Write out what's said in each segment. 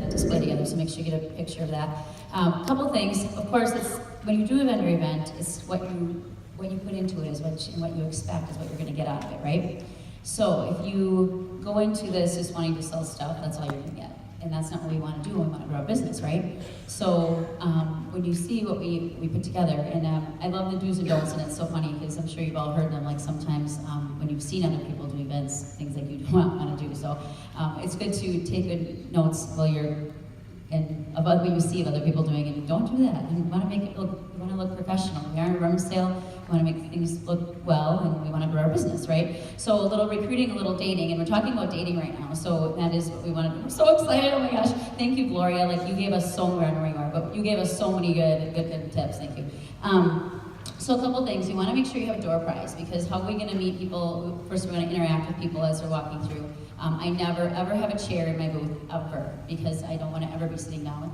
display together, so make sure you get a picture of that. A couple things, of course, it's when you do a vendor event, it's what you put into it is what you expect is what you're going to get out of it, right? So if you go into this just wanting to sell stuff, that's all you're going to get. And that's not what we want to do when we want to grow a business, right? So when you see what we put together, and I love the do's and don'ts, and it's so funny because I'm sure you've all heard them, like sometimes when you've seen other people do events, things that you don't want to do. So it's good to take good notes while you're, and about what you see of other people doing, and don't do that. You want to make it look, you want to look professional. We are in a rummage sale, we want to make things look well, and we want to grow our business, right? So a little recruiting, a little dating, and we're talking about dating right now, so that is what we want to do. We're so excited, oh my gosh. Thank you, Gloria, like you gave us so many, but you gave us so many good tips, thank you. So a couple things, you want to make sure you have a door prize, because how are we going to meet people? First, we're going to interact with people as they're walking through. I never ever have a chair in my booth, ever, because I don't want to ever be sitting down,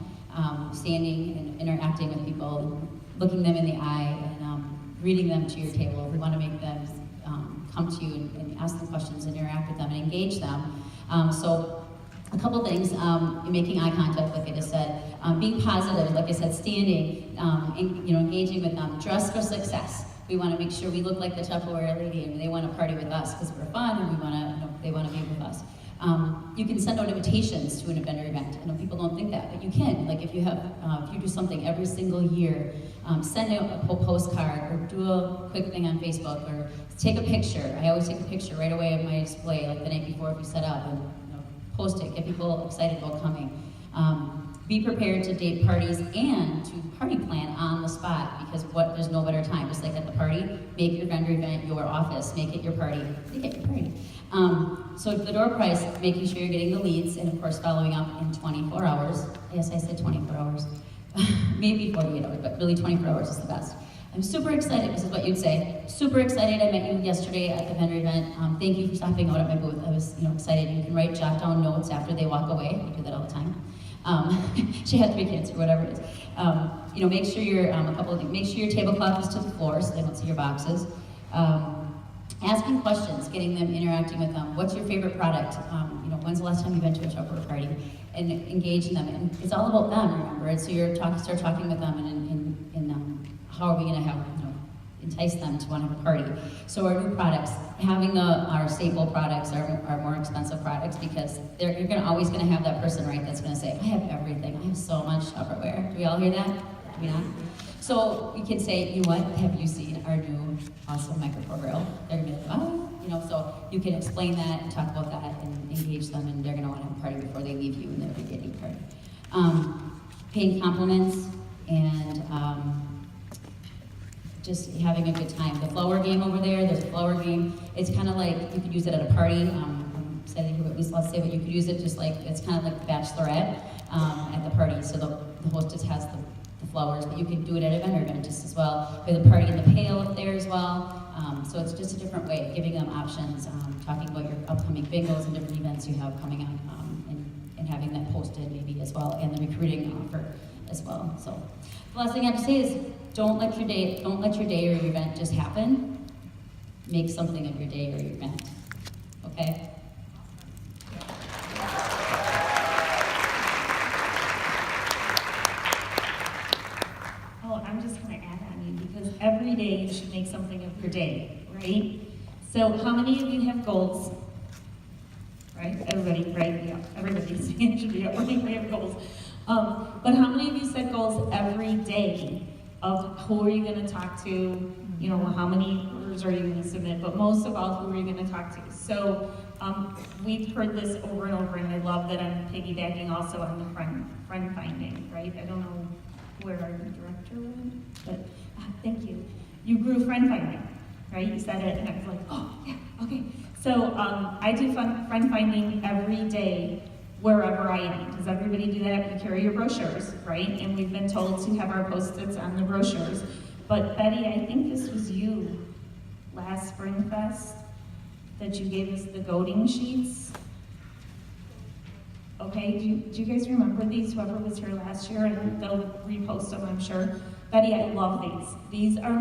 standing and interacting with people, looking them in the eye, and reading them to your table. We want to make them come to you and ask them questions and interact with them and engage them. So a couple things, making eye contact, like I just said, being positive, like I said, standing, engaging with them, dress for success. We want to make sure we look like the Tupperware lady, and they want to party with us because we're fun, and they want to be with us. You can send out invitations to an vendor event. I know people don't think that, but you can. Like if you do something every single year, send out a postcard or do a quick thing on Facebook or take a picture. I always take a picture right away of my display, like the night before if you set up, and post it, get people excited about coming. Be prepared to date parties and to party plan on the spot, because there's no better time. Just like at the party, make your vendor event your office, make it your party, make it your party. So the door prize, making sure you're getting the leads, and of course following up in 24 hours. Yes, I said 24 hours. Maybe 48 hours, but really 24 hours is the best. I'm super excited, this is what you'd say. Super excited, I met you yesterday at the vendor event. Thank you for stopping out at my booth. I was excited. You can jot down notes after they walk away. I do that all the time. She had 3 kids or whatever it is. Make sure a couple of things. Make sure your tablecloth is to the floor so they don't see your boxes. Asking questions, getting them, interacting with them. What's your favorite product? When's the last time you've been to a Tupperware party? And engaging them. And it's all about them, remember? And so start talking with them and how are we going to entice them to want to have a party. So our new products, having our staple products, our more expensive products, because you're always going to have that person, right, that's going to say, I have everything, I have so much Tupperware. Do we all hear that? Do we not? So we can say, you know what, have you seen our new awesome micro grill? They're going to be like, oh, so you can explain that and talk about that and engage them, and they're going to want to have a party before they leave you in their dating party. Paying compliments and just having a good time. The flower game over there's a flower game. It's kind of like, you could use it at a party. Let's say, but you could use it just like, it's kind of like the Bachelorette at the party. So the hostess has the flowers, but you can do it at a vendor event just as well. We have a party in the pail up there as well. So it's just a different way of giving them options, talking about your upcoming bingos and different events you have coming up, and having that posted maybe as well, and the recruiting offer as well. So the last thing I have to say is, don't let your day or your event just happen. Make something of your day or your event. Okay? Oh, I'm just going to add on you, because every day you should make something of your day, right? So how many of you have goals? Right? Everybody, right? Yeah. Everybody's hand should be up, right? We have goals. But how many of you set goals every day of who are you going to talk to? How many orders are you going to submit? But most of all, who are you going to talk to? So we've heard this over and over, and I love that I'm piggybacking also on the friend finding, right? I don't know where our director went, but thank you. You grew friend finding, right? You said it, and I was like, oh, yeah, okay. So I do friend finding every day wherever I am. Does everybody do that? We carry your brochures, right? And we've been told to have our Post-its on the brochures. But Betty, I think this was you last Spring Fest that you gave us the goating sheets. Okay, do you guys remember these? Whoever was here last year, and they'll repost them, I'm sure. Betty, I love these. These are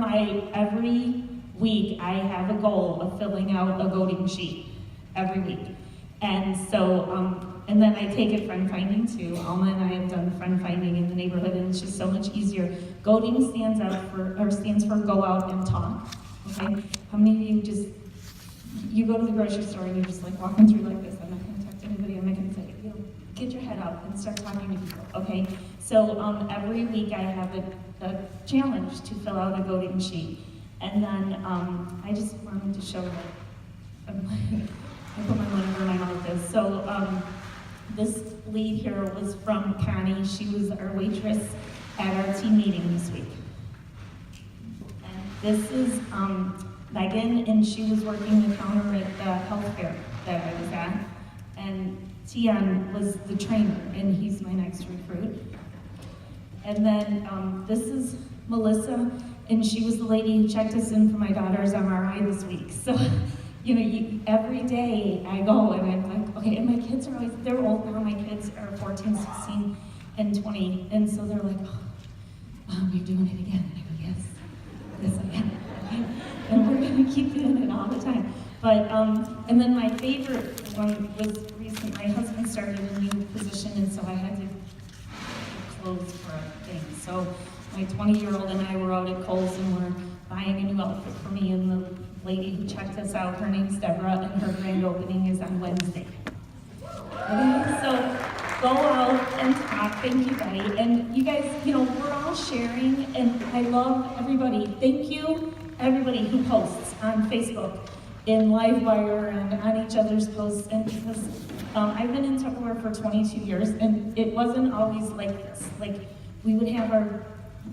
every week I have a goal of filling out a goating sheet every week. And so, and then I take it friend finding too. Alma and I have done friend finding in the neighborhood, and it's just so much easier. Goading stands for go out and talk. Okay? How many of you just, you go to the grocery store and you're just like walking through like this, I'm not gonna talk to anybody, I'm not gonna say, you know, get your head out and start talking to people, okay? So every week I have a challenge to fill out a voting sheet. And then I just wanted to show that, I put my money where my mouth is. So this lead here was from Connie. She was our waitress at our team meeting this week. And this is Megan, and she was working the counter at the health fair that I was at. And Tian was the trainer, and he's my next recruit. And then this is Melissa, and she was the lady who checked us in for my daughter's MRI this week. So, you know, every day I go and I'm like, okay, and my kids are always, they're old now, my kids are 14, 16, and 20, and so they're like, oh, Mom, you're doing it again. And I go, yes, again. And we're gonna keep doing it all the time. But, and then my favorite one was recent. My husband started a new position, and so I had to clothes for a thing. So my 20-year-old and I were out at Kohl's and we're buying a new outfit for me, and the lady who checked us out, her name's Deborah, and her grand opening is on Wednesday. Okay, so go out and talk. Thank you, Betty. And you guys, you know, we're all sharing, and I love everybody. Thank you, everybody who posts on Facebook, in Livewire, and on each other's posts. And because I've been in Tupperware for 22 years, and it wasn't always like this. Like, we would have our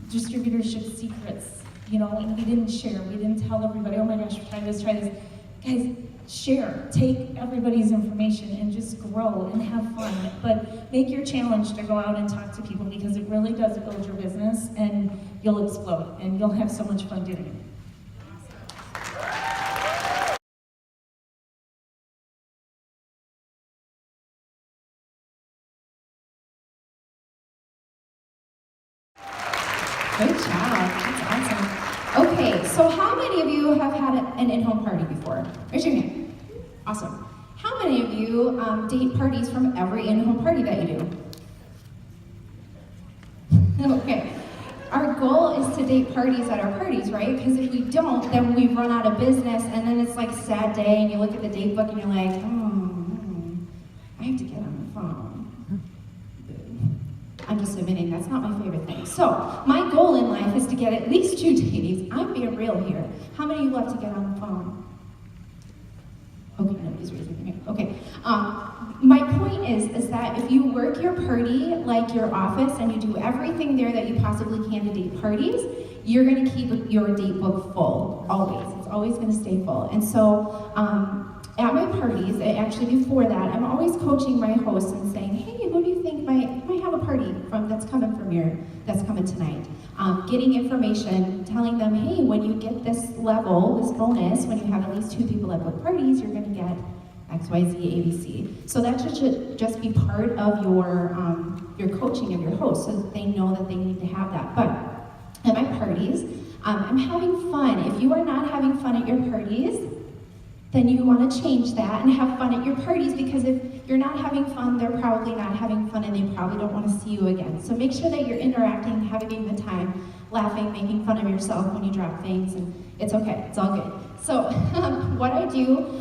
distributorship secrets, you know, and we didn't share. We didn't tell everybody, oh my gosh, try this, try this. Guys, share. Take everybody's information and just grow and have fun. But make your challenge to go out and talk to people, because it really does build your business, and you'll explode, and you'll have so much fun doing it. Good job, that's awesome. Okay, so how many of you have had an in-home party before? Raise your hand. Awesome. How many of you date parties from every in-home party that you do? Okay. Our goal is to date parties at our parties, right? Because if we don't, then we run out of business, and then it's like a sad day, and you look at the date book and you're like, I have to get on the phone. I'm just admitting that's not my favorite thing. So, my goal in life is to get at least 2 dates. I'm being real here. How many of you love to get on the phone? Okay, nobody's raising their hand. Okay. My point is that if you work your party like your office and you do everything there that you possibly can to date parties, you're going to keep your date book full, always. It's always going to stay full. And so, at my parties, actually before that, I'm always coaching my hosts and saying, hey, who do you think might have a party that's coming tonight? Getting information, telling them, hey, when you get this level, this bonus, when you have at least 2 people at both parties, you're going to get X, Y, Z, ABC. So that should just be part of your coaching of your host, so that they know that they need to have that. But at my parties, I'm having fun. If you are not having fun at your parties, then you want to change that and have fun at your parties, because if you're not having fun, they're probably not having fun, and they probably don't want to see you again. So make sure that you're interacting, having a good time, laughing, making fun of yourself when you drop things, and it's okay, it's all good. So what I do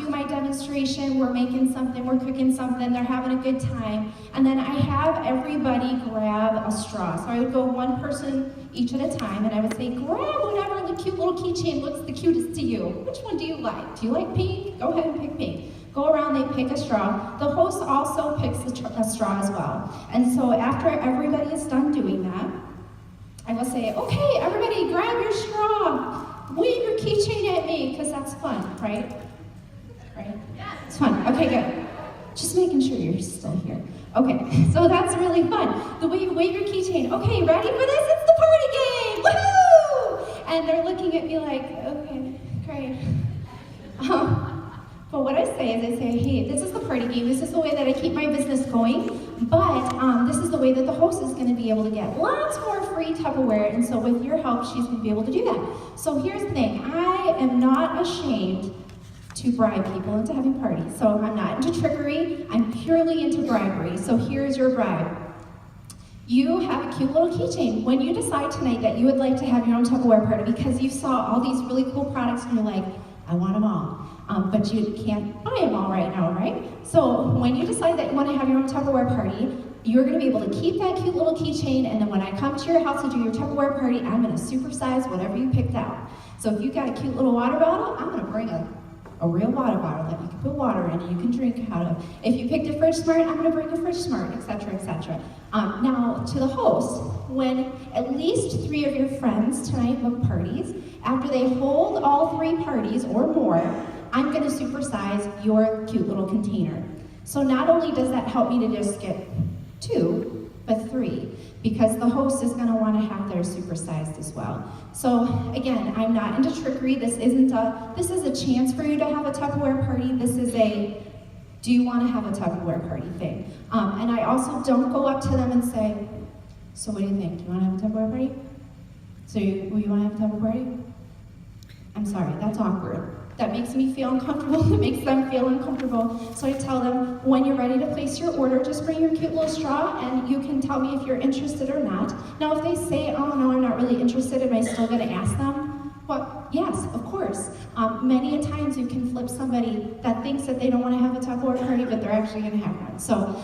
my demonstration, we're making something, we're cooking something, they're having a good time, and then I have everybody grab a straw. So I would go one person each at a time, and I would say, grab whatever the cute little keychain looks the cutest to you. Which one do you like? Do you like pink? Go ahead and pick pink. Go around, they pick a straw. The host also picks a straw as well. And so after everybody is done doing that, I will say, okay, everybody grab your straw. Wave your keychain at me, because that's fun, right? Right? It's fun. Okay, good. Just making sure you're still here. Okay, so that's really fun. The way you wave your keychain. Okay, ready for this? It's the party game! Woohoo! And they're looking at me like, okay, great. But what I say is, I say, hey, this is the party game. This is the way that I keep my business going. But this is the way that the host is going to be able to get lots more free Tupperware. And so with your help, she's going to be able to do that. So here's the thing. I am not ashamed to bribe people into having parties. So I'm not into trickery, I'm purely into bribery. So here's your bribe. You have a cute little keychain. When you decide tonight that you would like to have your own Tupperware party because you saw all these really cool products and you're like, I want them all. But you can't buy them all right now, right? So when you decide that you want to have your own Tupperware party, you're going to be able to keep that cute little keychain, and then when I come to your house to do your Tupperware party, I'm going to supersize whatever you picked out. So if you've got a cute little water bottle, I'm going to bring a real water bottle that you can put water in and you can drink out of. If you picked a Fridge Smart, I'm going to bring a Fridge Smart, etc., etc. Now, to the host, when at least 3 of your friends tonight book parties, after they hold all 3 parties or more, I'm going to supersize your cute little container. So not only does that help me to just get 2, but 3, because the host is going to want to have theirs supersized as well. So again, I'm not into trickery. This is a chance for you to have a Tupperware party. This is a, do you want to have a Tupperware party thing? And I also don't go up to them and say, so what do you think? Do you want to have a Tupperware party? So you want to have a Tupperware party? I'm sorry, that's awkward. That makes me feel uncomfortable, it makes them feel uncomfortable. So I tell them, when you're ready to place your order, just bring your cute little straw and you can tell me if you're interested or not. Now if they say, oh no, I'm not really interested, am I still gonna ask them? Well, yes, of course. Many a times you can flip somebody that thinks that they don't wanna have a Tupperware party, but they're actually gonna have one. So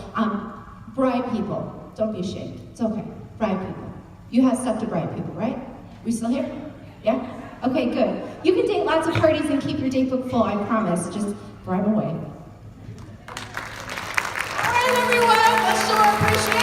bribe people, don't be ashamed, it's okay, bribe people. You have stuff to bribe people, right? We still here? Yeah? Okay, good. You can date lots of parties and keep your date book full, I promise. Just bribe away. All right, everyone, let's show our appreciation.